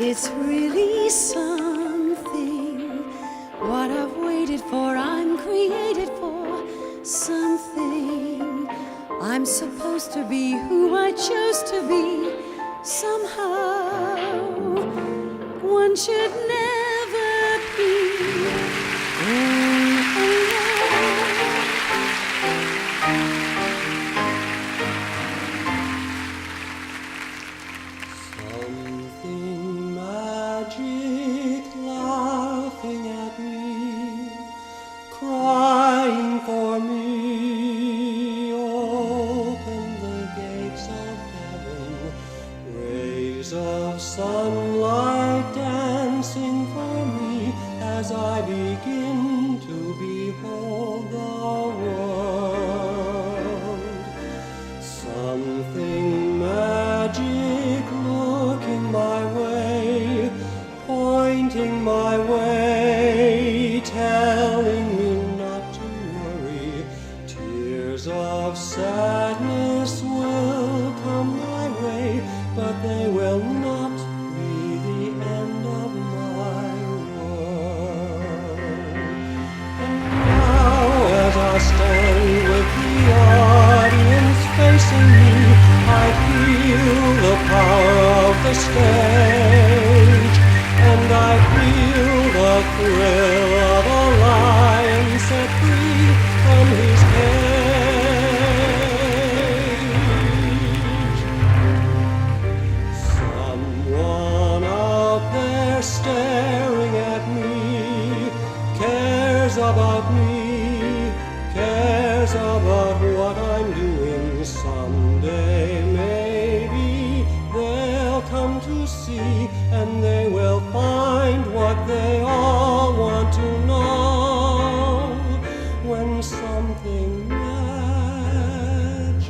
It's really something, what I've waited for. I'm created for something. I'm supposed to be who I chose to be. Somehow one should never be alone. Something magic laughing at me, crying for me. Open the gates of heaven, rays of sunlight dancing for me as I begin to behold the world. Something magic looking my way, pointing my way, telling me not to worry. Tears of sadness will come my way, but they will not be the end of my world. And now as I stand with the audience facing me, I feel the power of the stage, and I feel the thrill of a lion set free from his cage. Someone out there staring at me cares about me, cares about what I'm doing. Someday maybe they'll come to see, and they will find what they all want to know. When something magic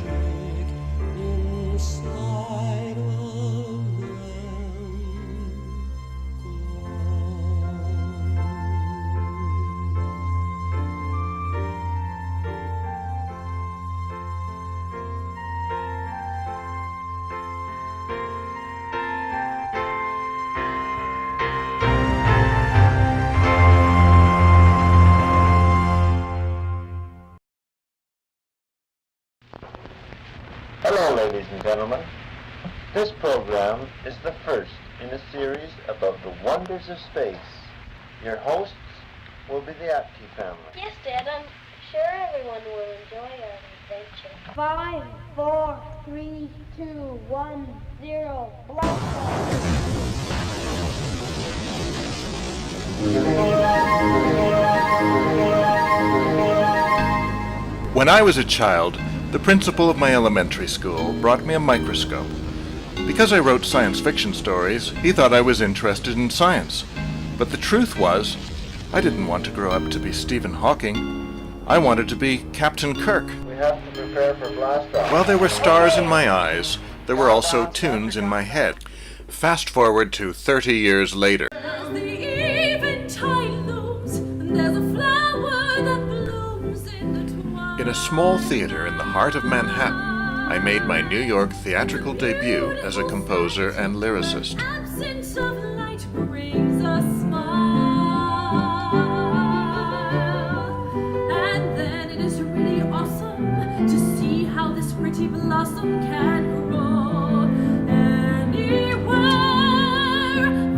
inside of them Hello, ladies and gentlemen. This program is the first in a series about the wonders of space. Your hosts will be the Atkey family. Yes, Dad, I'm sure everyone will enjoy our adventure. 5, 4, 3, 2, 1, 0, blast When I was a child, the principal of my elementary school brought me a microscope. Because I wrote science fiction stories, he thought I was interested in science. But the truth was, I didn't want to grow up to be Stephen Hawking. I wanted to be Captain Kirk. We have to prepare for blast off. While there were stars in my eyes, there were also tunes in my head. Fast forward to 30 years later. As the eventide looms, and there's a flower that blooms in the twilight. In a small theater in the heart of Manhattan, I made my New York theatrical debut as a composer and lyricist. Absence of light brings a smile, and then it is really awesome to see how this pretty blossom can grow anywhere.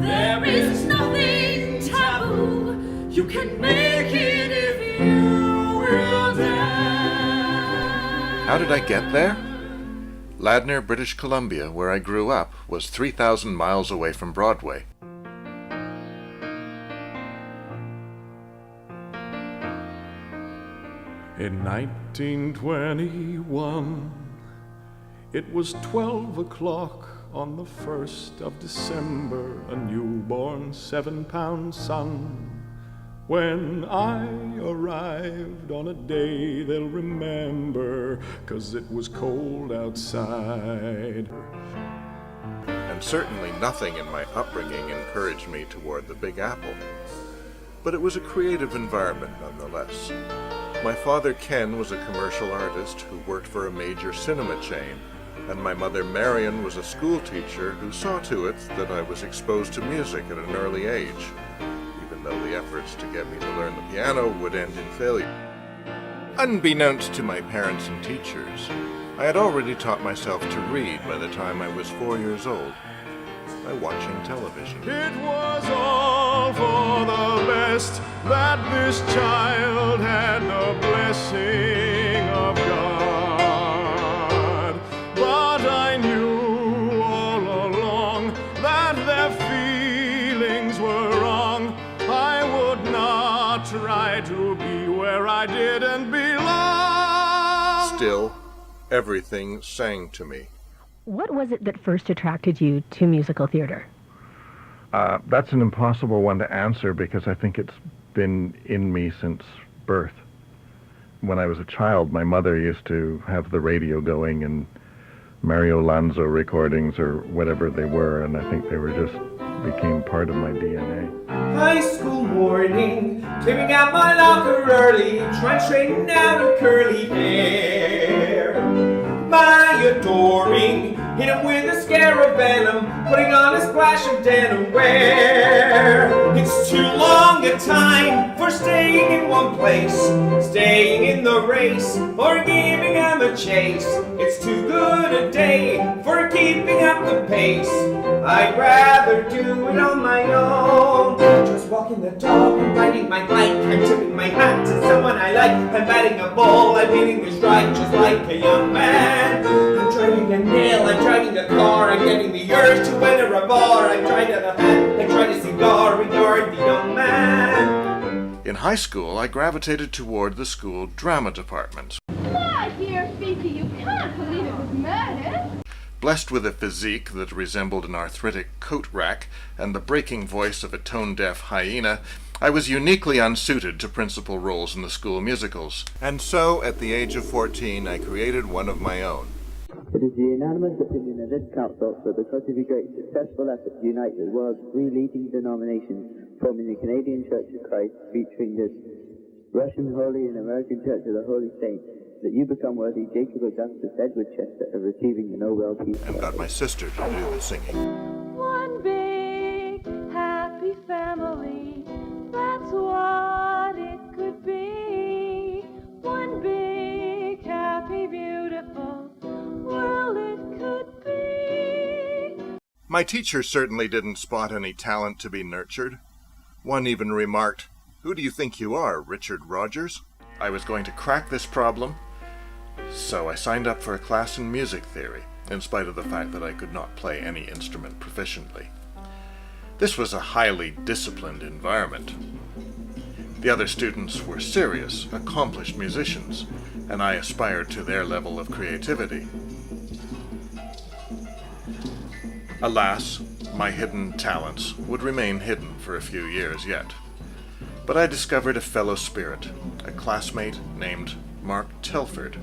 There is nothing taboo. You can make it if you will dare. How did I get there? Ladner, British Columbia, where I grew up, was 3,000 miles away from Broadway. In 1921, it was 12 o'clock on the 1st of December, a newborn 7-pound son. When I arrived on a day they'll remember, 'cause it was cold outside. And certainly nothing in my upbringing encouraged me toward the Big Apple. But it was a creative environment nonetheless. My father, Ken, was a commercial artist who worked for a major cinema chain, and my mother Marion was a school teacher who saw to it that I was exposed to music at an early age, even though the efforts to get me to learn the piano would end in failure. Unbeknownst to my parents and teachers, I had already taught myself to read by the time I was 4 years old by watching television. It was all for the best that this child had the blessing of God. But I knew all along that their feelings were wrong. I would not try to be where I didn't belong. Still, everything sang to me. What was it that first attracted you to musical theater? That's an impossible one to answer because I think it's been in me since birth. When I was a child, my mother used to have the radio going and Mario Lanza recordings or whatever they were, and I think they were just became part of my DNA. High school morning, clearing out my locker early, trying to straighten out her curly hair. My adoring, hit him with a scare of venom, putting on a splash of denim wear. It's too long a time for staying in one place, staying in the race, or giving him a chase. It's too good a day for keeping up the pace. I'd rather do it on my own. Just walking the dog and riding my bike. I'm tipping my hat to someone I like. I'm batting a ball, I'm hitting the strike just like a young man. I'm driving a nail, I'm driving a car. I'm getting the urge to enter a bar. I'm trying to have a hat, I'm trying a cigar. Regard the young man. In high school, I gravitated toward the school drama department. My dear Fifi, you can't believe it was murder. Blessed with a physique that resembled an arthritic coat rack and the breaking voice of a tone-deaf hyena, I was uniquely unsuited to principal roles in the school musicals. And so, at the age of 14, I created one of my own. It is the unanimous opinion of this council that because of your great successful effort to unite the world's three leading denominations, forming the Canadian Church of Christ, featuring the Russian Holy and American Church of the Holy Saints, that you become worthy, Jacob Augustus Edward Chester, of receiving the Nobel Peace Prize. And got my sister to do the singing. One big happy family, that's what it could be. One big happy beautiful world it could be. My teacher certainly didn't spot any talent to be nurtured. One even remarked, "Who do you think you are, Richard Rogers?" I was going to crack this problem, so I signed up for a class in music theory, in spite of the fact that I could not play any instrument proficiently. This was a highly disciplined environment. The other students were serious, accomplished musicians, and I aspired to their level of creativity. Alas, my hidden talents would remain hidden for a few years yet. But I discovered a fellow spirit, a classmate named Mark Telford.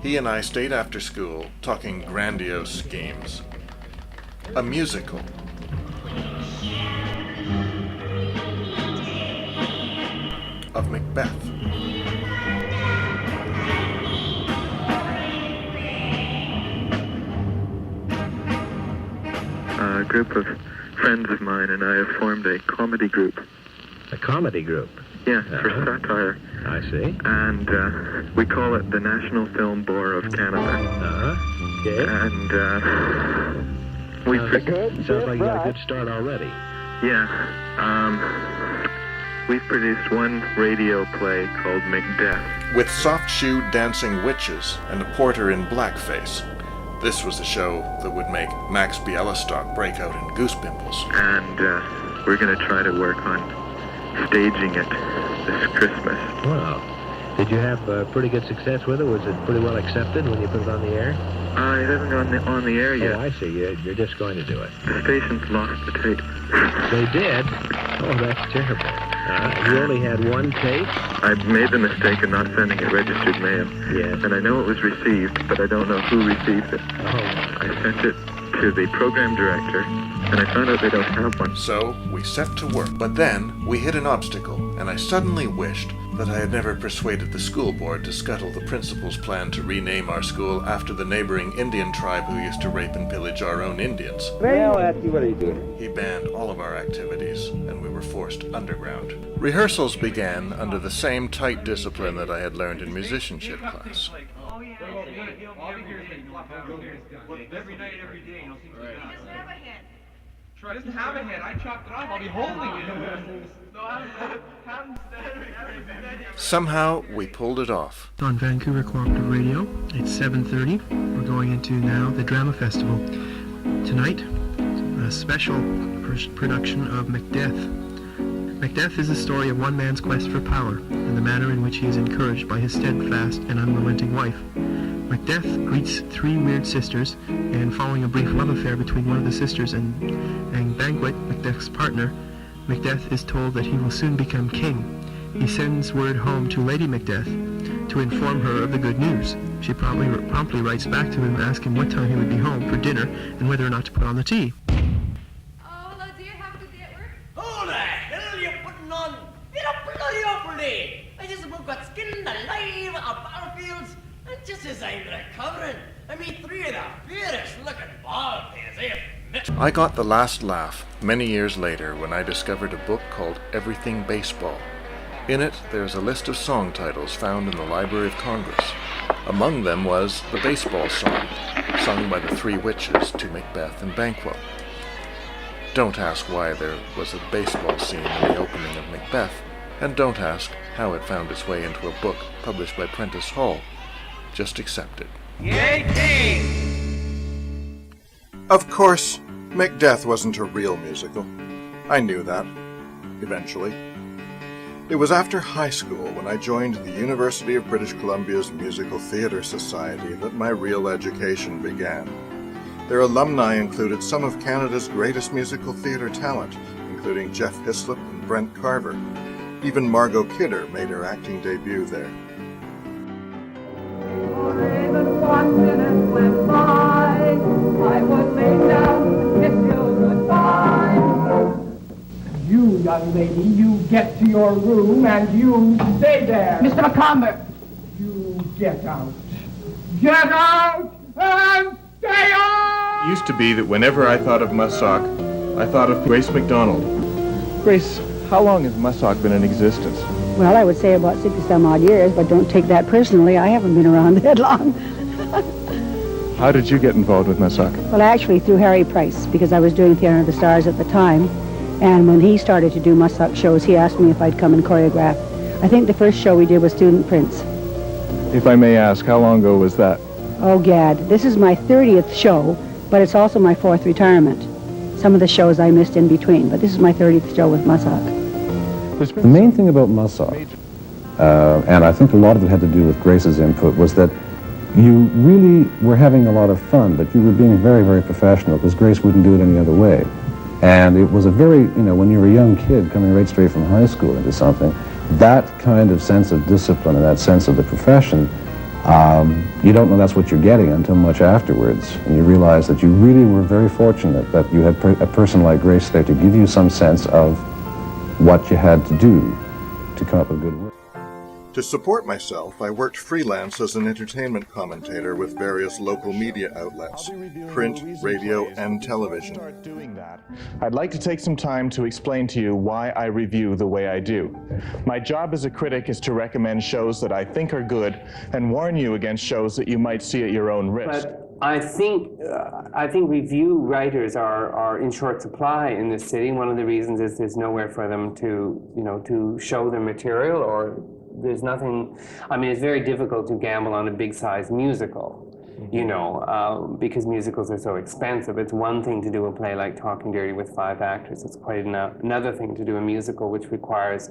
He and I stayed after school talking grandiose schemes. A musical. Of Macbeth. A group of friends of mine and I have formed a comedy group. A comedy group? Yeah, for satire. I see. And we call it the National Film Board of Canada. Okay. And we... Sounds like you got a good start already. Yeah. We've produced one radio play called Macbeth. With soft-shoed dancing witches and a porter in blackface. This was a show that would make Max Bialystock break out in goose pimples. And we're going to try to work on staging it this Christmas. Wow. Did you have pretty good success with it? Was it pretty well accepted when you put it on the air? It hasn't gone on the air yet. Oh, I see. You're just going to do it. The station's lost the tape. They did? Oh, that's terrible. You only had one tape? I made the mistake of not sending it registered mail. Yes. And I know it was received, but I don't know who received it. Oh. I sent it to the program director, and I found out they don't have one. So we set to work. But then we hit an obstacle, and I suddenly wished that I had never persuaded the school board to scuttle the principal's plan to rename our school after the neighboring Indian tribe who used to rape and pillage our own Indians. Mel Atkey, what are you doing? He banned all of our activities, and we were forced underground. Rehearsals began under the same tight discipline that I had learned in musicianship class. Every night, every day, he doesn't have a head. He doesn't have a head. I chopped it off. I'll be holding it. Somehow, we pulled it off. On Vancouver Cooperative Radio, it's 7:30. We're going into now the Drama Festival. Tonight, a special production of Macbeth. Macbeth is the story of one man's quest for power and the manner in which he is encouraged by his steadfast and unrelenting wife. Macbeth greets three weird sisters, and following a brief love affair between one of the sisters and Banquet, Macbeth's partner, Macbeth is told that he will soon become king. He sends word home to Lady Macbeth to inform her of the good news. She promptly writes back to him asking what time he would be home for dinner and whether or not to put on the tea. Oh, hello, dear. Have a good day at work? Who the hell are you putting on? Get up bloody awful day. I just about got skinned alive on battlefields. And just as I'm recovering, I meet three of the fiercest looking ball players I ever met. I got the last laugh many years later when I discovered a book called Everything Baseball. In it, there's a list of song titles found in the Library of Congress. Among them was the baseball song, sung by the three witches to Macbeth and Banquo. Don't ask why there was a baseball scene in the opening of Macbeth, and don't ask how it found its way into a book published by Prentice Hall. Just accept it. Yay, king! Of course, Macbeth wasn't a real musical. I knew that, eventually. It was after high school when I joined the University of British Columbia's Musical Theatre Society that my real education began. Their alumni included some of Canada's greatest musical theatre talent, including Jeff Hislop and Brent Carver. Even Margot Kidder made her acting debut there. You, young lady, you get to your room and you stay there. Mr. McComber! You get out. Get out and stay out! It used to be that whenever I thought of Mussock, I thought of Grace MacDonald. Grace, how long has Mussock been in existence? Well, I would say about 60-some odd years, but don't take that personally. I haven't been around that long. How did you get involved with Mussock? Well, actually through Harry Price, because I was doing Theatre of the Stars at the time. And when he started to do Mussock shows, he asked me if I'd come and choreograph. I think the first show we did was Student Prince. If I may ask, how long ago was that? Oh, gad. This is my 30th show, but it's also my 4th retirement. Some of the shows I missed in between, but this is my 30th show with Mussock. The main thing about Mussock, and I think a lot of it had to do with Grace's input, was that you really were having a lot of fun, but you were being very, very professional, because Grace wouldn't do it any other way. And it was a very, when you're a young kid coming right straight from high school into something, that kind of sense of discipline and that sense of the profession, you don't know that's what you're getting until much afterwards. And you realize that you really were very fortunate that you had a person like Grace there to give you some sense of what you had to do to come up with good work. To support myself, I worked freelance as an entertainment commentator with various local media outlets, print, radio, and television. I'd like to take some time to explain to you why I review the way I do. My job as a critic is to recommend shows that I think are good and warn you against shows that you might see at your own risk. But I think review writers are in short supply in this city. One of the reasons is there's nowhere for them to show their material, or there's nothing. I mean, it's very difficult to gamble on a big-size musical, because musicals are so expensive. It's one thing to do a play like Talking Dirty with 5 actors. It's quite another thing to do a musical which requires,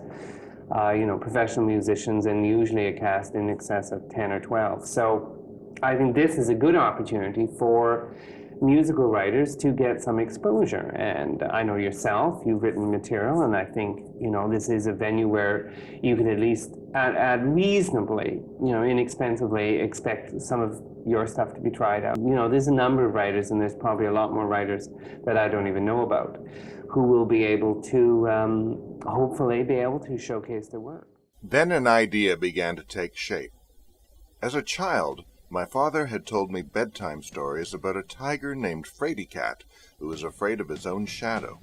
professional musicians and usually a cast in excess of 10 or 12. So I think this is a good opportunity for musical writers to get some exposure. And I know yourself, you've written material, and I think, this is a venue where you can at least, at reasonably, inexpensively expect some of your stuff to be tried out. There's a number of writers, and there's probably a lot more writers that I don't even know about, who will be able to, hopefully be able to showcase their work. Then an idea began to take shape. As a child, my father had told me bedtime stories about a tiger named Fraidy Cat who was afraid of his own shadow.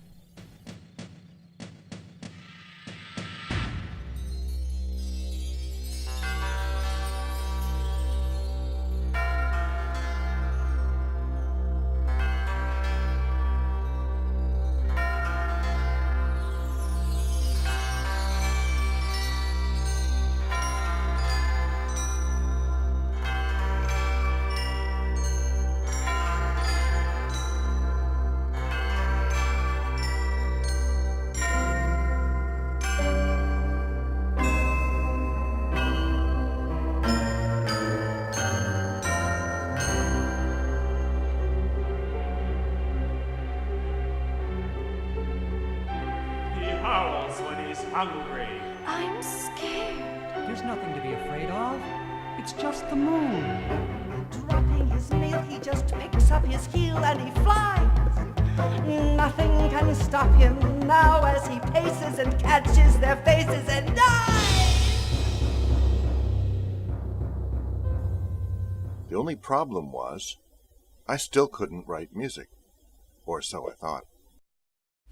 Hungry. I'm scared. There's nothing to be afraid of. It's just the moon. Dropping his nail, he just picks up his heel and he flies. Nothing can stop him now as he paces and catches their faces and dies. The only problem was, I still couldn't write music. Or so I thought.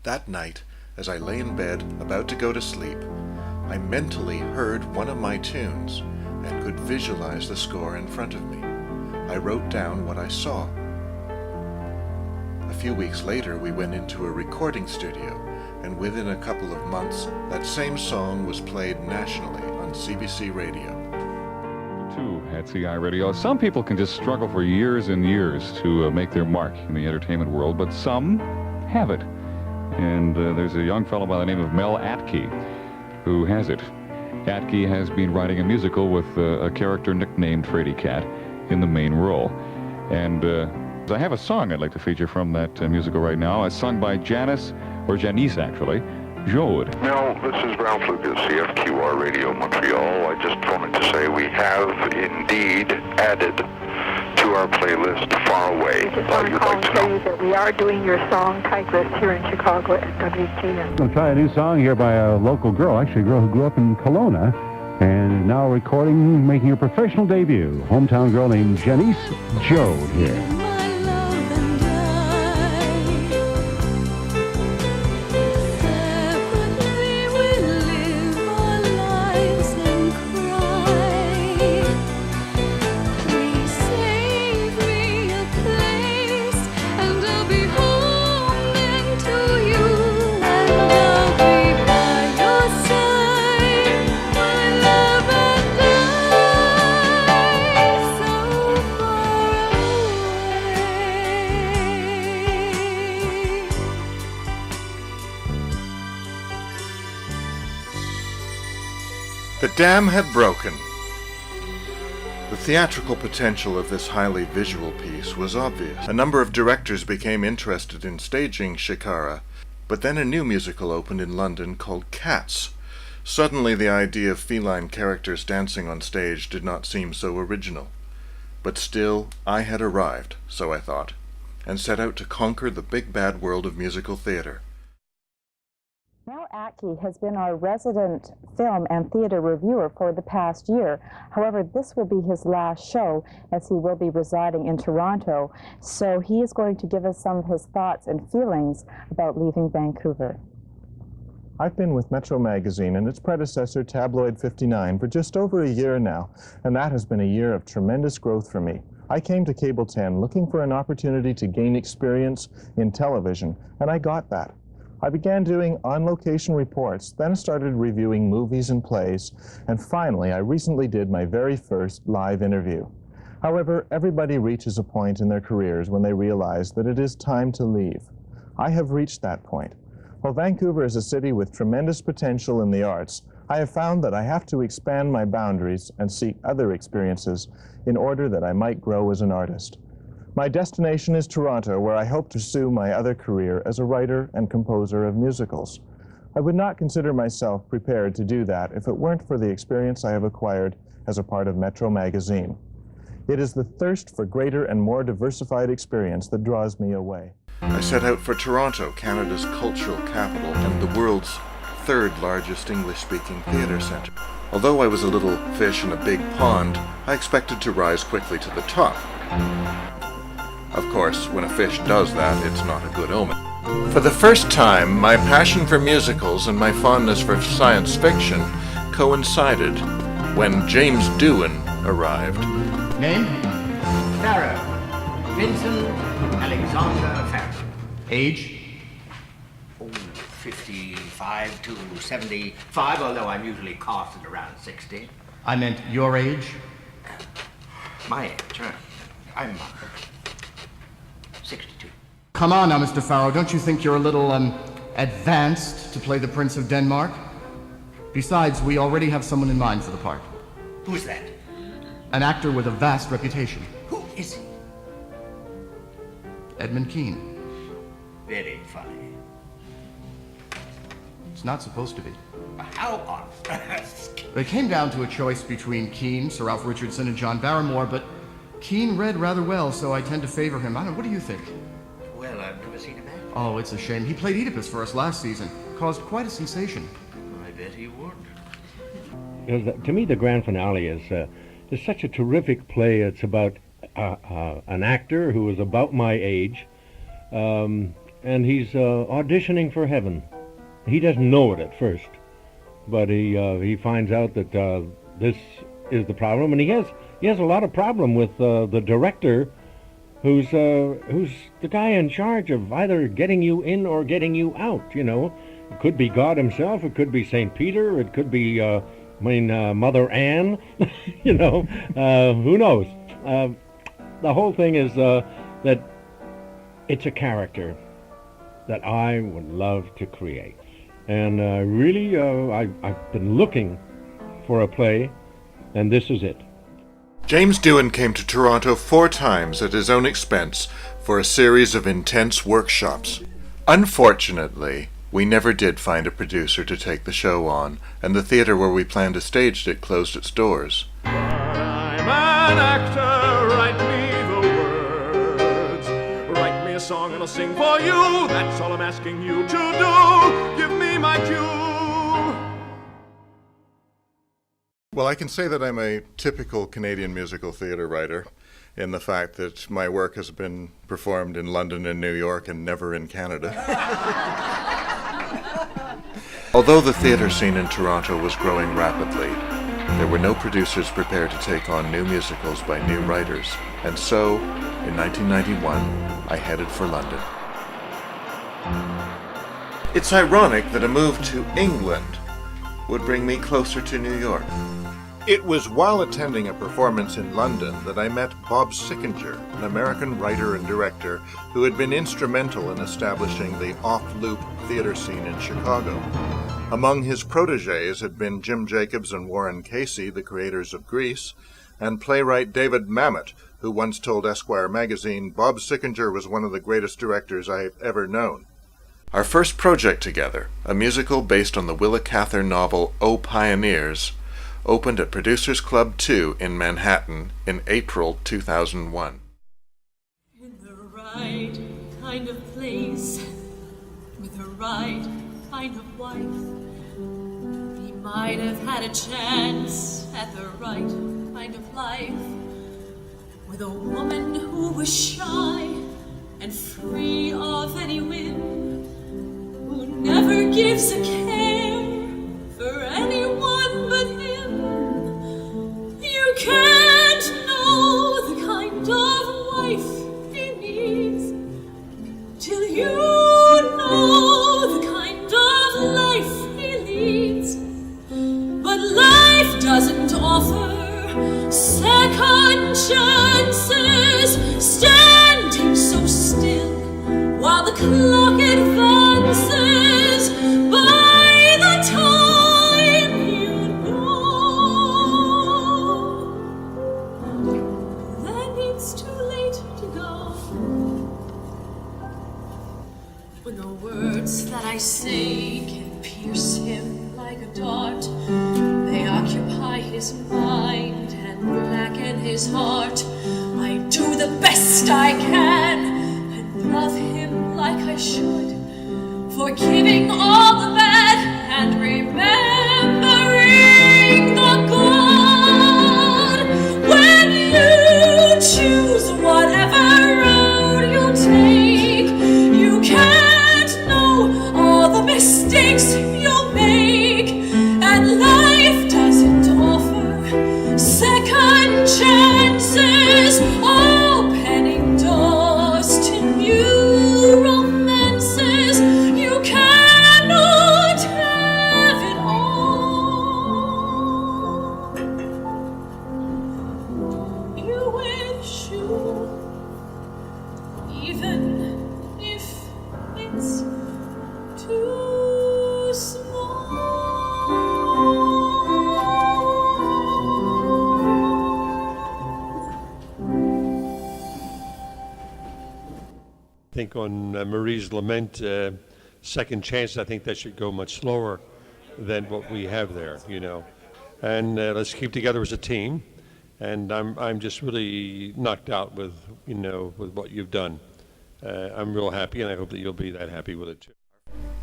That night, as I lay in bed, about to go to sleep, I mentally heard one of my tunes and could visualize the score in front of me. I wrote down what I saw. A few weeks later, we went into a recording studio, and within a couple of months, that same song was played nationally on CBC Radio. At CI Radio. Some people can just struggle for years and years to make their mark in the entertainment world, but some have it. And there's a young fellow by the name of Mel Atkey who has it. Atkey has been writing a musical with a character nicknamed Fraidy Cat in the main role. And I have a song I'd like to feature from that musical right now. It's sung by Janice actually, Jode. Mel, this is Ralph Lucas, CFQR Radio Montreal. I just wanted to say we have indeed added to our playlist Far Away. I just want to call and tell you that we are doing your song Tigress here in Chicago at WTN. I'll try a new song here by a local girl, actually a girl who grew up in Kelowna, and now recording, making her professional debut. Hometown girl named Janice Jode here. The dam had broken. The theatrical potential of this highly visual piece was obvious. A number of directors became interested in staging Shikara, but then a new musical opened in London called Cats. Suddenly the idea of feline characters dancing on stage did not seem so original. But still, I had arrived, so I thought, and set out to conquer the big bad world of musical theater. Mel Atkey has been our resident film and theater reviewer for the past year. However, this will be his last show as he will be residing in Toronto. So he is going to give us some of his thoughts and feelings about leaving Vancouver. I've been with Metro Magazine and its predecessor, Tabloid 59, for just over a year now, and that has been a year of tremendous growth for me. I came to Cable 10 looking for an opportunity to gain experience in television, and I got that. I began doing on-location reports, then started reviewing movies and plays, and finally, I recently did my very first live interview. However, everybody reaches a point in their careers when they realize that it is time to leave. I have reached that point. While Vancouver is a city with tremendous potential in the arts, I have found that I have to expand my boundaries and seek other experiences in order that I might grow as an artist. My destination is Toronto, where I hope to pursue my other career as a writer and composer of musicals. I would not consider myself prepared to do that if it weren't for the experience I have acquired as a part of Metro Magazine. It is the thirst for greater and more diversified experience that draws me away. I set out for Toronto, Canada's cultural capital and the world's third largest English-speaking theater center. Although I was a little fish in a big pond, I expected to rise quickly to the top. Of course, when a fish does that, it's not a good omen. For the first time, my passion for musicals and my fondness for science fiction coincided when James Doohan arrived. Name? Farrow. Vincent Alexander Farrow. Age? 55 to 75, although I'm usually cast at around 60. I meant your age? My age, I'm 62. Come on now, Mr. Farrow. Don't you think you're a little, advanced to play the Prince of Denmark? Besides, we already have someone in mind for the part. Who's that? An actor with a vast reputation. Who is he? Edmund Kean. Very funny. It's not supposed to be. How on earth? It came down to a choice between Kean, Sir Ralph Richardson, and John Barrymore, but Kean read rather well, so I tend to favor him. I don't know, what do you think? Well, I've never seen him act. Oh, it's a shame. He played Oedipus for us last season. Caused quite a sensation. I bet he would. To me, the grand finale is such a terrific play. It's about an actor who is about my age, and he's auditioning for heaven. He doesn't know it at first, but he finds out that this is the problem, and he has a lot of problem with the director, who's the guy in charge of either getting you in or getting you out. You know, it could be God himself, it could be St. Peter, it could be Mother Ann. You know, who knows? The whole thing is that it's a character that I would love to create. And really, I've been looking for a play, and this is it. James Doohan came to Toronto 4 times at his own expense for a series of intense workshops. Unfortunately, we never did find a producer to take the show on, and the theater where we planned to stage it closed its doors. I'm an actor, write me the words. Write me a song and I'll sing for you. That's all I'm asking you to do. Give me my cue. Well, I can say that I'm a typical Canadian musical theater writer in the fact that my work has been performed in London and New York and never in Canada. Although the theater scene in Toronto was growing rapidly, there were no producers prepared to take on new musicals by new writers, and so, in 1991, I headed for London. It's ironic that a move to England would bring me closer to New York. It was while attending a performance in London that I met Bob Sickinger, an American writer and director who had been instrumental in establishing the off-loop theater scene in Chicago. Among his protégés had been Jim Jacobs and Warren Casey, the creators of Grease, and playwright David Mamet, who once told Esquire magazine, "Bob Sickinger was one of the greatest directors I have ever known." Our first project together, a musical based on the Willa Cather novel O Pioneers, opened at Producers Club 2 in Manhattan in April 2001. In the right kind of place, with the right kind of wife, he might have had a chance at the right kind of life, with a woman who was shy and free of any whim, who never gives a care for anyone but him. You can't know the kind of wife he needs till you know the kind of life he leads. But life doesn't offer second chances, standing so still while the clock advances. By the time you know that it's too late to go, when the words that I say can pierce him like a dart, they occupy his mind and blacken his heart, I do the best I can and love him like I should, forgiving all the bad and mistakes you'll make, and life doesn't offer second chances, opening doors to new romances. You cannot have it all. You wish you, even if it's too small. I think on Marie's Lament, Second Chance, I think that should go much slower than what we have there, you know. And let's keep together as a team. And I'm just really knocked out with, you know, with what you've done. I'm real happy, and I hope that you'll be that happy with it too.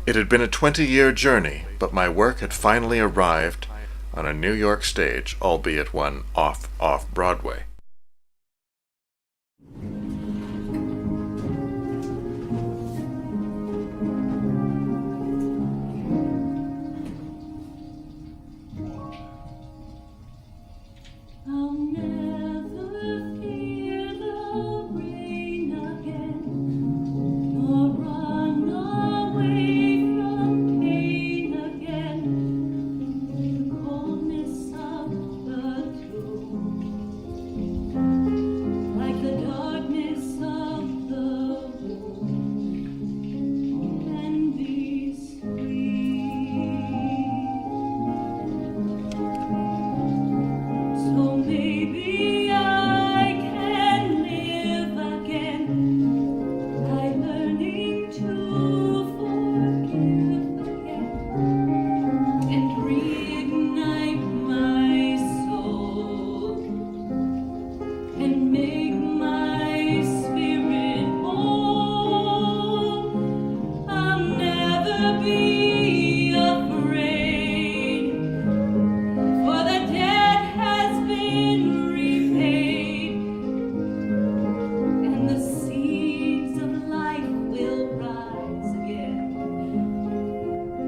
It had been a 20-year journey, but my work had finally arrived on a New York stage, albeit one off Broadway. I'll never fear the rain again, nor run away from pain again. The coldness of the tomb, like the darkness of the womb, and be free. So maybe I can live again by learning to forgive again and reignite my soul and make my spirit whole. I'll never be afraid, for the debt has been repaid, and the seeds of life will rise again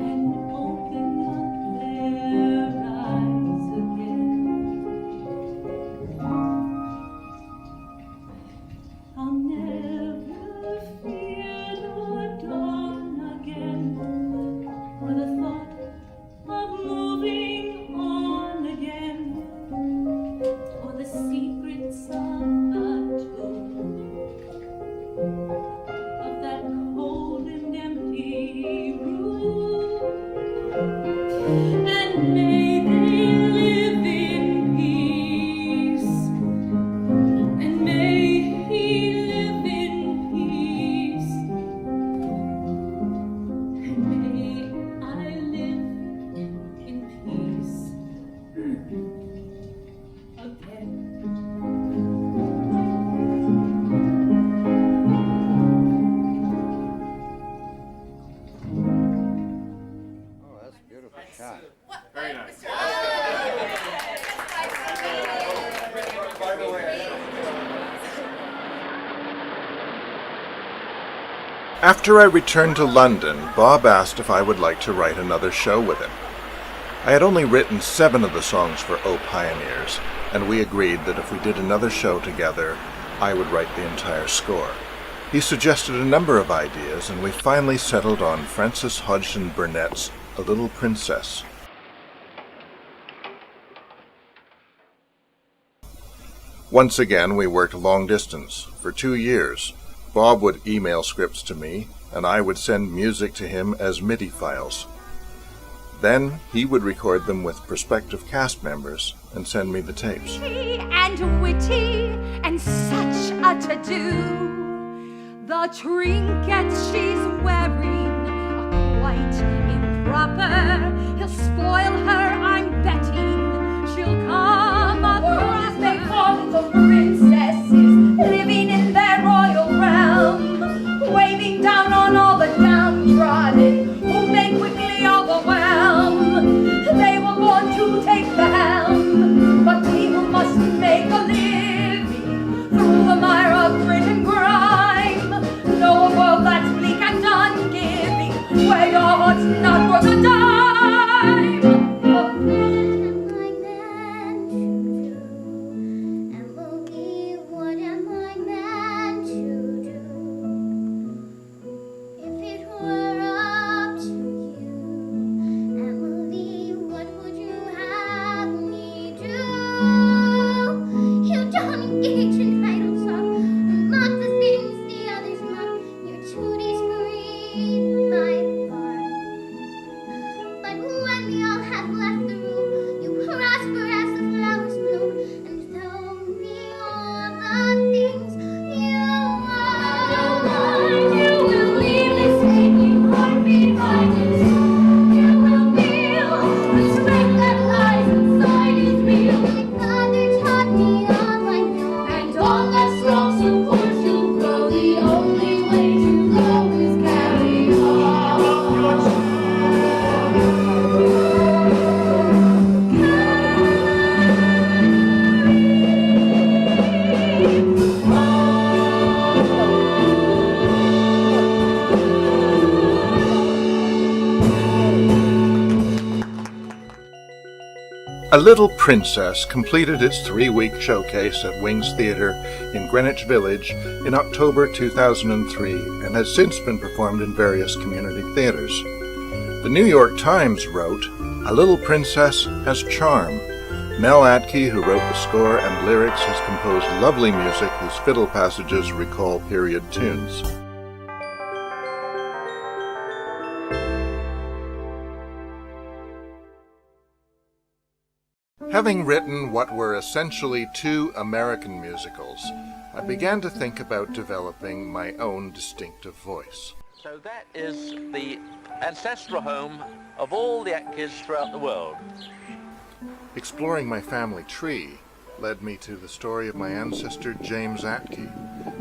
and open up their eyes again. I'll never fear the dawn again, or the thought of moving on again, or the secrets of the tomb, of that cold and empty room. And may they live in peace, and may he live in peace, and may I live in peace again. Oh, that's a beautiful shot. Very nice. After I returned to London, Bob asked if I would like to write another show with him. I had only written 7 of the songs for O Pioneers, and we agreed that if we did another show together, I would write the entire score. He suggested a number of ideas, and we finally settled on Frances Hodgson Burnett's A Little Princess. Once again, we worked long distance. For 2 years, Bob would email scripts to me, and I would send music to him as MIDI files. Then he would record them with prospective cast members and send me the tapes. And witty and such a to-do. The trinkets she's wearing are quite improper. He'll spoil her, I'm betting. She'll come across. They call the princesses living in their royal realm, waving down on all the downtrodden who may quickly overwhelm. They were born to take the helm, but people must make a living through the mire of grit and grime. Know a world that's bleak and ungiving, where your heart's not worth a A Little Princess completed its 3-week showcase at Wings Theatre in Greenwich Village in October 2003 and has since been performed in various community theatres. The New York Times wrote, "A Little Princess has charm." Mel Atkey, who wrote the score and lyrics, has composed lovely music whose fiddle passages recall period tunes. Having written what were essentially 2 American musicals, I began to think about developing my own distinctive voice. So that is the ancestral home of all the Atkeys throughout the world. Exploring my family tree led me to the story of my ancestor James Atkey,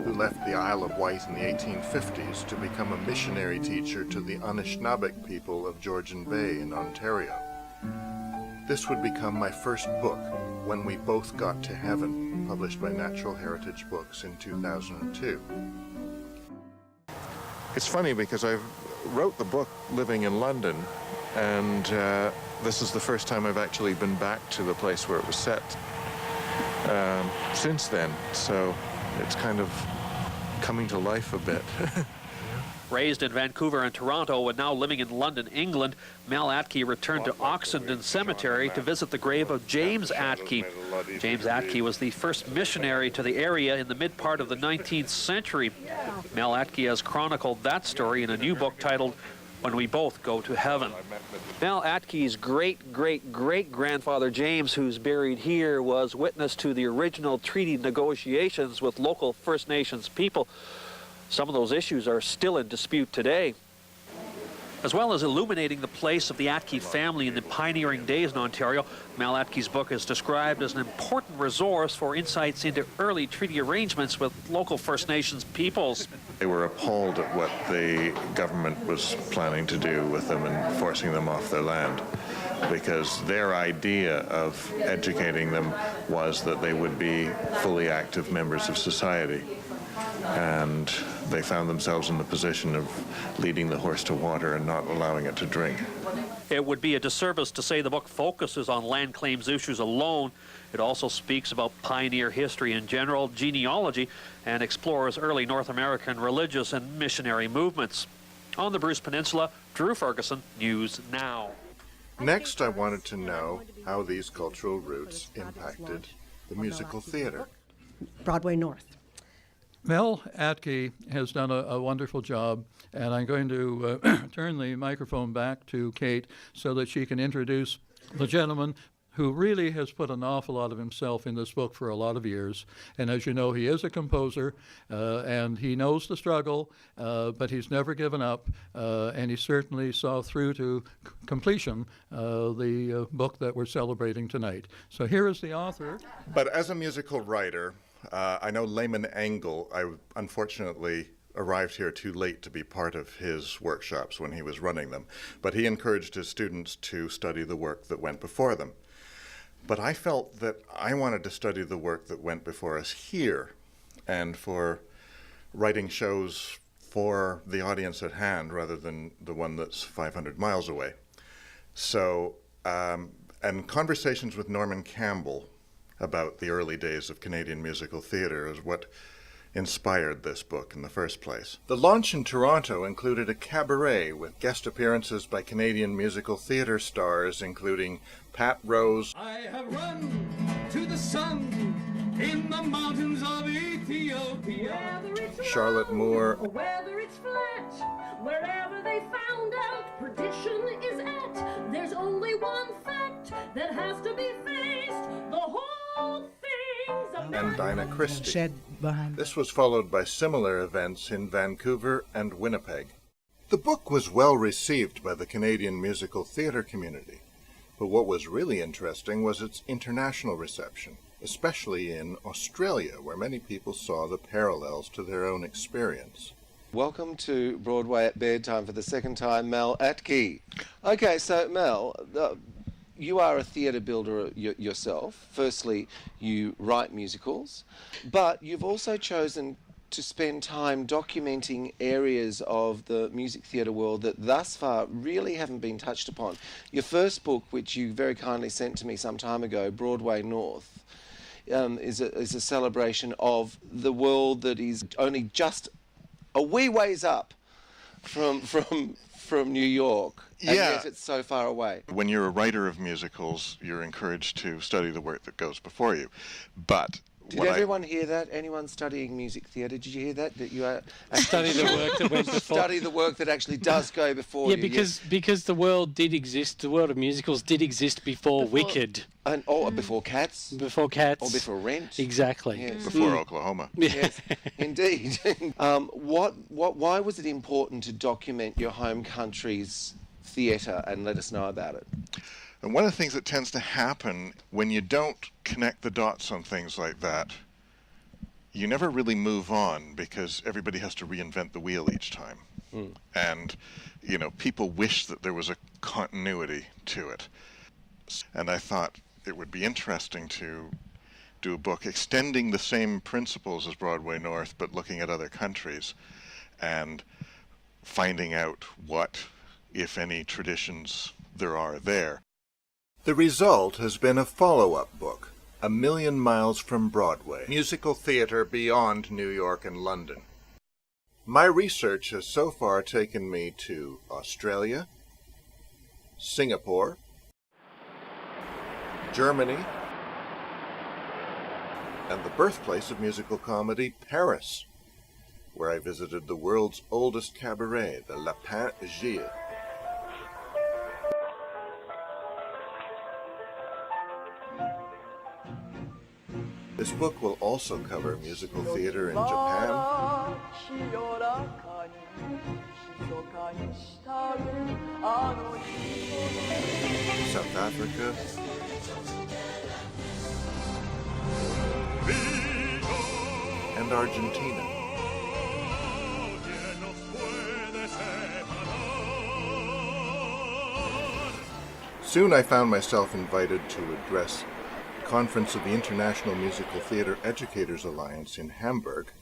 who left the Isle of Wight in the 1850s to become a missionary teacher to the Anishinaabeg people of Georgian Bay in Ontario. This would become my first book, When We Both Got to Heaven, published by Natural Heritage Books in 2002. It's funny because I wrote the book living in London, and this is the first time I've actually been back to the place where it was set since then, so it's kind of coming to life a bit. Raised in Vancouver and Toronto and now living in London, England, Mel Atkey returned to Oxenden Cemetery to visit the grave of James Atkey. James Atkey was the first missionary to the area in the mid-part of the 19th century. Mel Atkey has chronicled that story in a new book titled When We Both Go to Heaven. Mel Atkey's great-great-great-grandfather James, who's buried here, was witness to the original treaty negotiations with local First Nations people. Some of those issues are still in dispute today. As well as illuminating the place of the Atkey family in the pioneering days in Ontario, Mel Atkey's book is described as an important resource for insights into early treaty arrangements with local First Nations peoples. They were appalled at what the government was planning to do with them and forcing them off their land, because their idea of educating them was that they would be fully active members of society. And they found themselves in the position of leading the horse to water and not allowing it to drink. It would be a disservice to say the book focuses on land claims issues alone. It also speaks about pioneer history in general, genealogy, and explores early North American religious and missionary movements. On the Bruce Peninsula, Drew Ferguson, News Now. Next, I wanted to know how these cultural roots impacted the musical theater. Broadway North. Mel Atkey has done a wonderful job, and I'm going to turn the microphone back to Kate so that she can introduce the gentleman who really has put an awful lot of himself in this book for a lot of years. And as you know, he is a composer, and he knows the struggle, but he's never given up, and he certainly saw through to completion the book that we're celebrating tonight. So here is the author. But as a musical writer, I know Layman Engel, I unfortunately arrived here too late to be part of his workshops when he was running them, but he encouraged his students to study the work that went before them. But I felt that I wanted to study the work that went before us here, and for writing shows for the audience at hand rather than the one that's 500 miles away. So, and conversations with Norman Campbell about the early days of Canadian musical theatre is what inspired this book in the first place. The launch in Toronto included a cabaret with guest appearances by Canadian musical theatre stars including Pat Rose, I have run to the sun in the mountains of Ethiopia. Charlotte Moore, Whether it's flat, wherever they found out perdition is at, there's only one fact that has to be faced. The whole thing's a and Dinah Christie. This was followed by similar events in Vancouver and Winnipeg. The book was well received by the Canadian musical theatre community, but what was really interesting was its international reception, especially in Australia, where many people saw the parallels to their own experience. Welcome to Broadway at Bedtime for the second time, Mel Atkey. Okay, so Mel, you are a theatre builder yourself. Firstly, you write musicals, but you've also chosen to spend time documenting areas of the music theatre world that thus far really haven't been touched upon. Your first book, which you very kindly sent to me some time ago, Broadway North, is a celebration of the world that is only just a wee ways up from New York, and Yeah. yet it's so far away. When you're a writer of musicals, you're encouraged to study the work that goes before you. But Did everyone hear that? Anyone studying music theatre? Did you hear that? That you are Study the work that went before. Study the work that actually does go before you. because the world did exist. The world of musicals did exist before Wicked. Or before Cats. Before Cats. Or before Rent. Exactly. Yes. Before Oklahoma. Yes, indeed. Why was it important to document your home country's theatre and let us know about it? And one of the things that tends to happen when you don't connect the dots on things like that, you never really move on because everybody has to reinvent the wheel each time. And, you know, people wish that there was a continuity to it. And I thought it would be interesting to do a book extending the same principles as Broadway North, but looking at other countries and finding out what, if any, traditions there are there. The result has been a follow-up book, A Million Miles from Broadway, Musical Theatre Beyond New York and London. My research has so far taken me to Australia, Singapore, Germany, and the birthplace of musical comedy, Paris, where I visited the world's oldest cabaret, the Lapin Gilles. This book will also cover musical theater in Japan, South Africa, and Argentina. Soon I found myself invited to address the conference of the International Musical Theatre Educators Alliance in Hamburg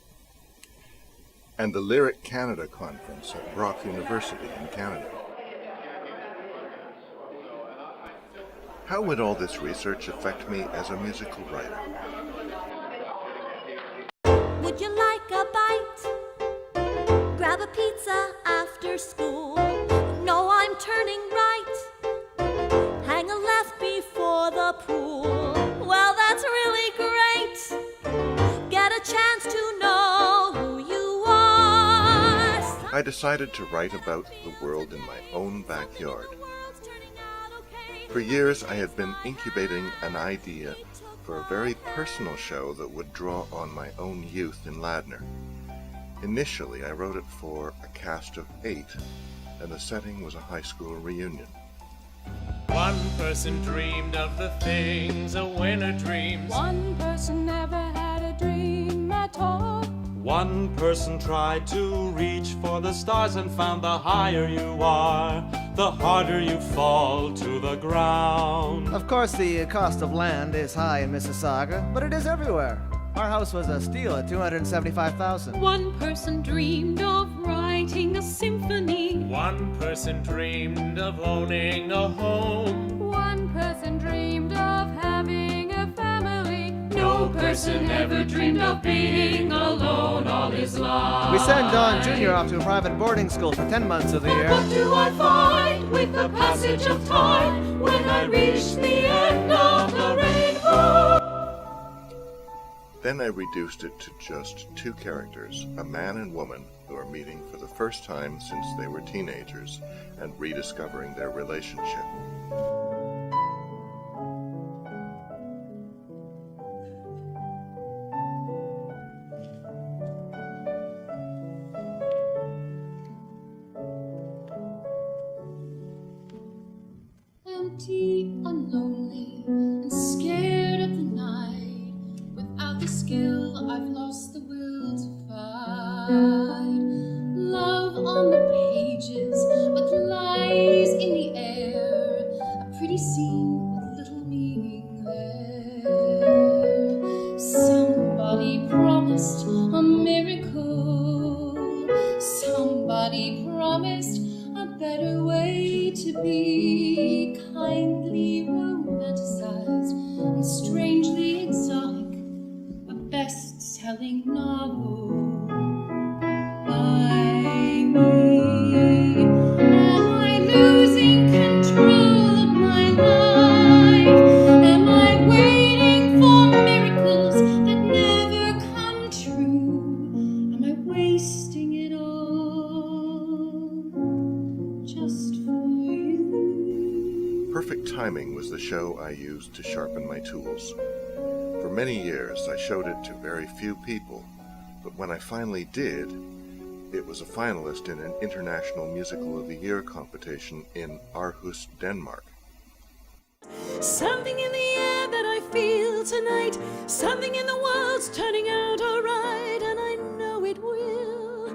and the Lyric Canada Conference at Brock University in Canada. How would all this research affect me as a musical writer? Would you like a bite? Grab a pizza after school. No, I'm turning right. Hang a left before the pool. Well, that's really great. Get a chance to know who you are. I decided to write about the world in my own backyard. For years, I had been incubating an idea for a very personal show that would draw on my own youth in Ladner. Initially, I wrote it for a cast of 8, and the setting was a high school reunion. One person dreamed of the things a winner dreams. One person never had a dream at all. One person tried to reach for the stars and found the higher you are, the harder you fall to the ground. Of course, the cost of land is high in Mississauga, but it is everywhere. Our house was a steal at $275,000. One person dreamed of writing a symphony. One person dreamed of owning a home. One person dreamed of having a family. No person ever dreamed of being alone all his life. We sent Don Jr. off to a private boarding school for 10 months of the year. What do I find with the passage of time when I reach the end of the rainbow? Then I reduced it to just 2 characters, a man and woman, who are meeting for the first time since they were teenagers and rediscovering their relationship. Empty and lonely and scared of the night. Without the skill, I've lost the will to fight. Love on the pages, but lies in the air. A pretty scene with little meaning there. Somebody promised a miracle. to be kindly romanticized and strangely exotic, a best-selling novel by me. Am I losing control of my life? Am I waiting for miracles that never come true? Am I wasting it all just for you? Perfect Timing was the show I used to sharpen my tools. For many years, I showed it to very few people, but when I finally did, it was a finalist in an International Musical of the Year competition in Aarhus, Denmark. Something in the air that I feel tonight, something in the world's turning out all right, and I know it will.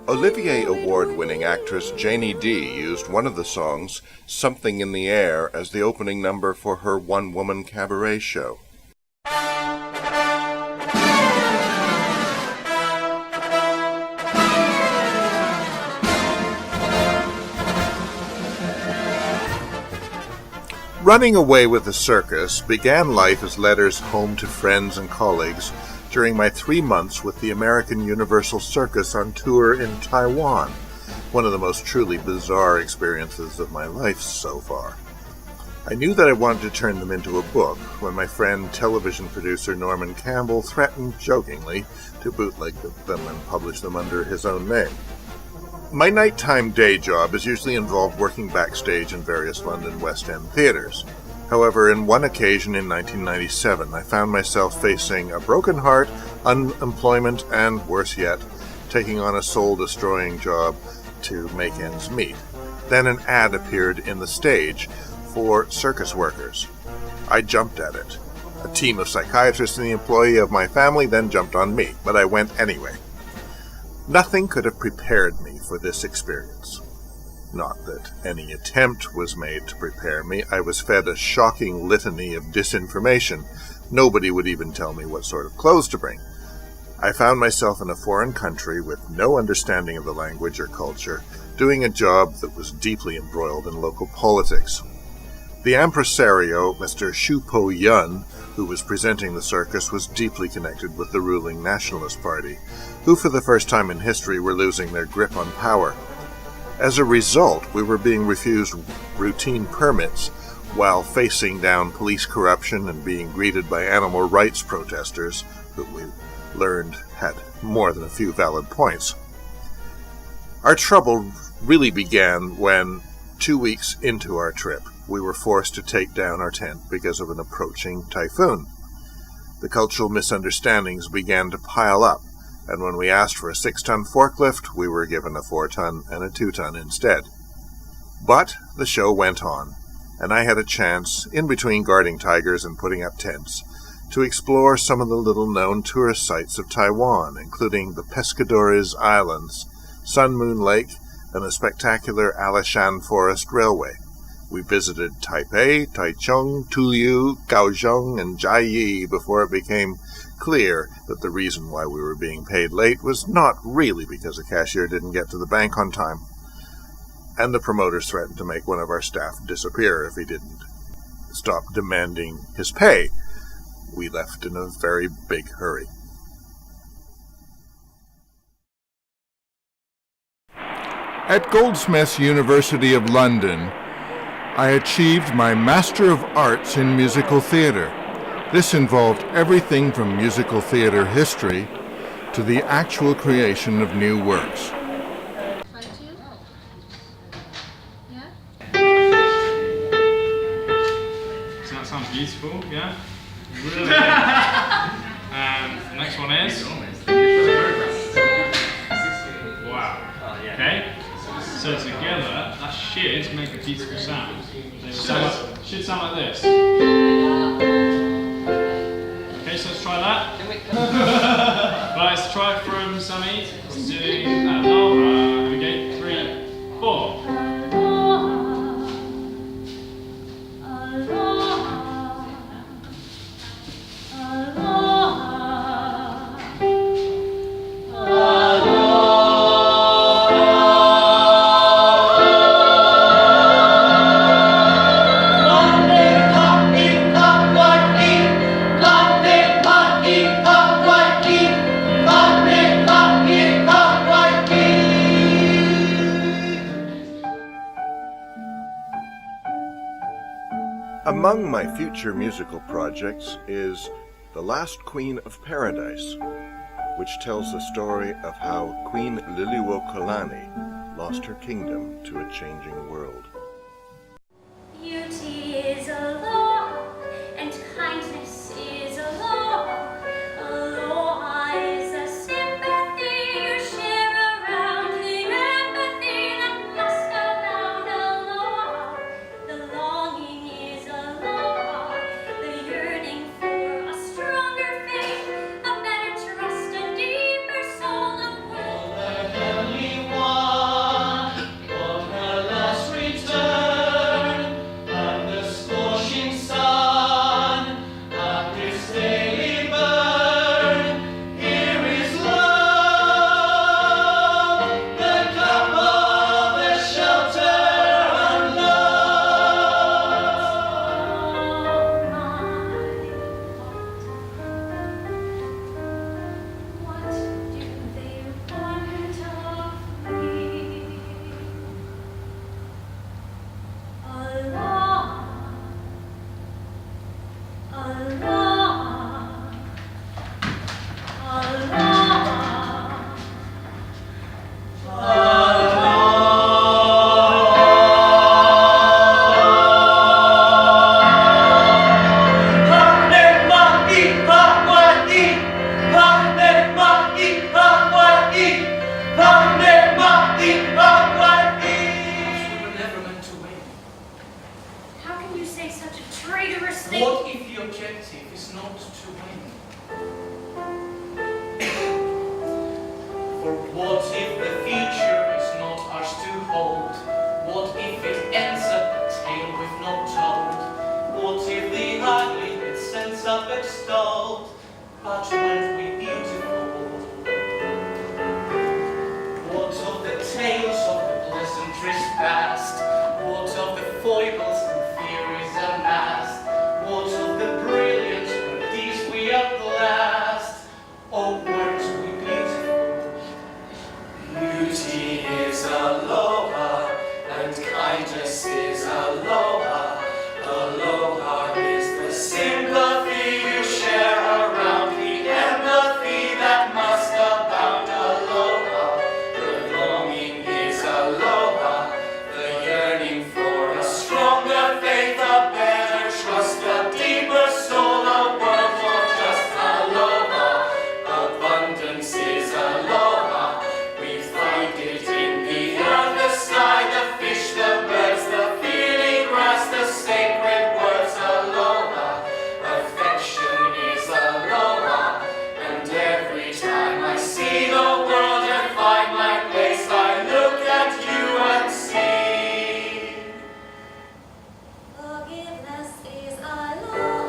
Olivier Award-winning actress Janie D used one of the songs, Something in the Air, as the opening number for her one-woman cabaret show. Running away with the circus began life as letters home to friends and colleagues during my 3 months with the American Universal Circus on tour in Taiwan, one of the most truly bizarre experiences of my life so far. I knew that I wanted to turn them into a book when my friend, television producer Norman Campbell, threatened jokingly to bootleg them and publish them under his own name. My nighttime day job is usually involved working backstage in various London West End theatres. However, in one occasion in 1997, I found myself facing a broken heart, unemployment, and, worse yet, taking on a soul-destroying job to make ends meet. Then an ad appeared in the stage for circus workers. I jumped at it. A team of psychiatrists and the employee of my family then jumped on me, but I went anyway. Nothing could have prepared me for this experience. Not that any attempt was made to prepare me. I was fed a shocking litany of disinformation. Nobody would even tell me what sort of clothes to bring. I found myself in a foreign country with no understanding of the language or culture, doing a job that was deeply embroiled in local politics. The impresario, Mr. Shu Po Yun, who was presenting the circus, was deeply connected with the ruling Nationalist Party, who for the first time in history were losing their grip on power. As a result, we were being refused routine permits while facing down police corruption and being greeted by animal rights protesters who we learned had more than a few valid points. Our trouble really began when, 2 weeks into our trip, we were forced to take down our tent because of an approaching typhoon. The cultural misunderstandings began to pile up, and when we asked for a 6-ton forklift, we were given a 4-ton and a 2-ton instead. But the show went on, and I had a chance, in between guarding tigers and putting up tents, to explore some of the little-known tourist sites of Taiwan, including the Pescadores Islands, Sun Moon Lake, and the spectacular Alishan Forest Railway. We visited Taipei, Taichung, Tuliu, Kaohsiung, and Jiayi before it became clear that the reason why we were being paid late was not really because a cashier didn't get to the bank on time, and the promoters threatened to make one of our staff disappear if he didn't stop demanding his pay. We left in a very big hurry. At Goldsmiths University of London, I achieved my Master of Arts in Musical Theatre. This involved everything from musical theatre history to the actual creation of new works. So that sounds beautiful, yeah? Really? Next one is? Wow. Okay? So together, that should make a beautiful sound. Should sound like this. Okay, so let's try that. Right, let's try it from Samit. Let's do here we go. 3, 4. Among my future musical projects is The Last Queen of Paradise, which tells the story of how Queen Liliuokalani lost her kingdom to a changing world. Beauty is a law, and kindness is a law. Aloha is a sympathy you share around, the empathy that must abound. Aloha, the longing is aloha, the yearning for a stronger faith, a better trust, a deeper soul of will. The heavenly one, on her last return, and the scorching sun at his daily burn. Here is love, the cup of the shelter and What do they want of me? Aloha, aloha, How can you say such a traitorous thing? What if the objective is not to win? For what if the future is not ours to hold? What if it ends up a tale we've not told? What if the ugly it sends up extolled, but when we beautiful? What of the tales of the pleasantries past? What of the foibles and theories amassed? What of the brilliant when these we outlast? Oh, weren't we beautiful? Beauty is aloha, and kindness is aloha. Aloha is the sympathy you share around, the empathy that must abound. Aloha, the longing is aloha, the yearning for a stronger faith, a better trust, a deeper soul, a world more just. Aloha, abundance is aloha, we find it in the earth, the sky, the fish, the birds, the feeling grass, the sacred words. Aloha, affection is aloha, and every time I see the world and find my place, I look at you and see. Forgiveness is aloha.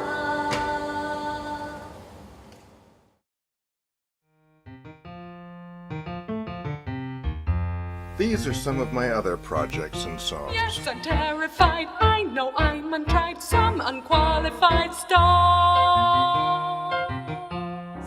These are some of my other projects and songs. Yes, I'm terrified. I know I'm untried, some unqualified star.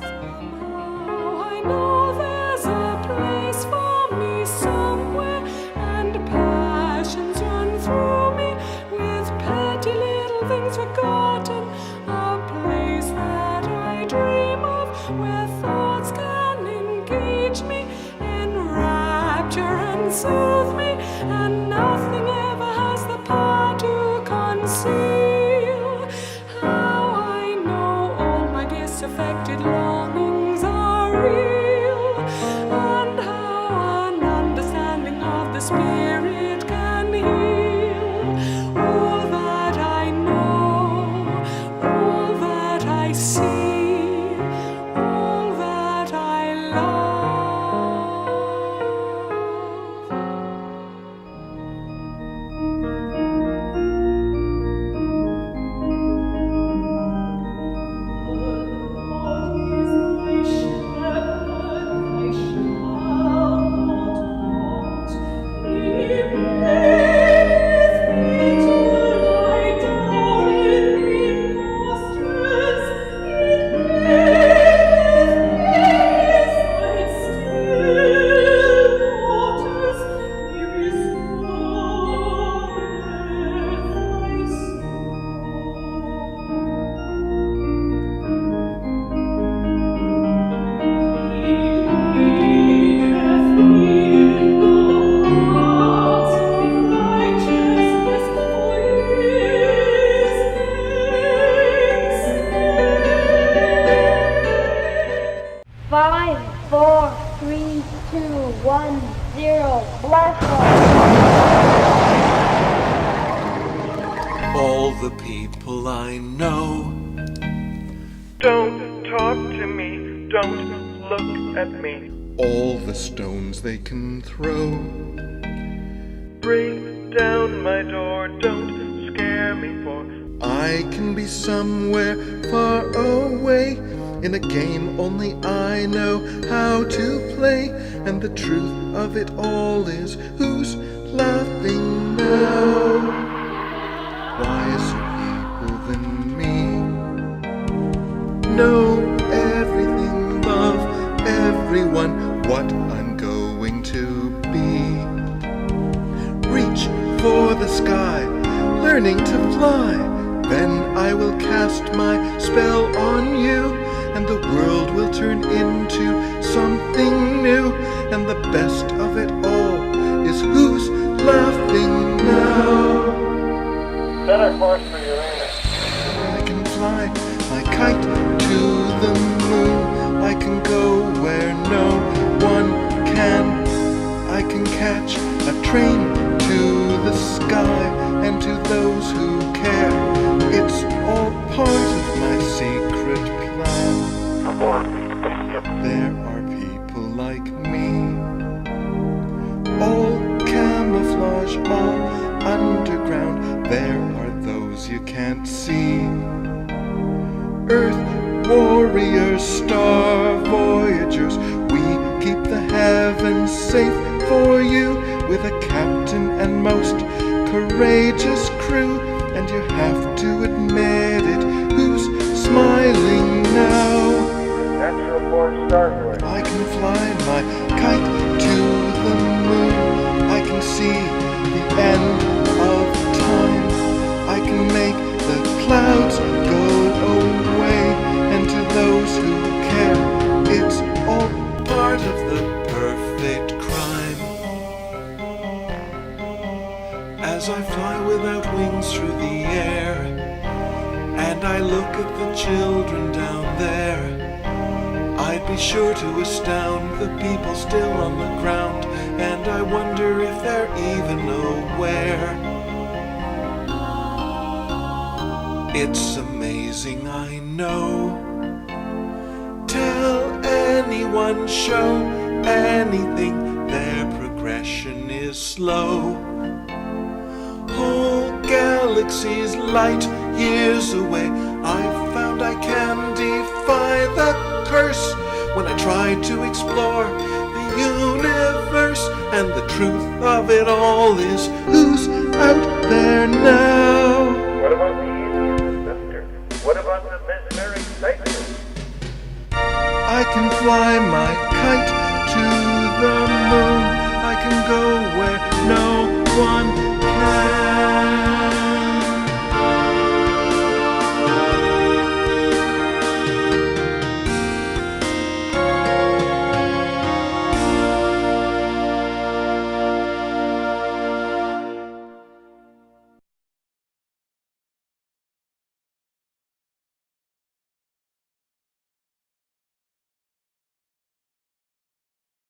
Somehow I know there's a place for me somewhere, and passions run through me with petty little things forgotten. A place that I dream of, where thoughts can engage me in rapture and soothe me, and nothing ever has the power to conceal how I know all my the people I know. Don't talk to me, don't look at me. All the stones they can throw. Break down my door, don't scare me, for I can be somewhere far away, in a game only I know how to play. And the truth of it all is, who's laughing now? Wiser people than me know everything, love everyone, what I'm going to be. Reach for the sky, learning to fly, then I will cast my spell on you, and the world will turn into something new. And the best of it all is, who's laughing now? Center course for Uranus. I can fly my kite to the moon. I can go where no one can. I can catch a train to the sky, and to those who care, it's all part of my secret plan. There are people like me, all camouflage, all underground. There are those you can't see. Earth warriors, star voyagers, we keep the heavens safe for you, with a captain and most courageous crew. And you have to admit it, who's smiling now? Natural born starboard. I can fly my kite to the moon. I can see the end of time. I can make the clouds go away, and to those who care, it's all part of the perfect crime. As I fly without wings through the air, and I look at the children down there, I'd be sure to astound the people still on the ground, and I wonder if they're even aware. It's amazing, I know. Tell anyone, show anything, their progression is slow. Whole galaxies light years away, I've found I can defy the curse when I try to explore the universe. And the truth of it all is, who's out there now? What about the Indian sister? What about the mesmeric cycle? I can fly my kite to the moon. I can go where no one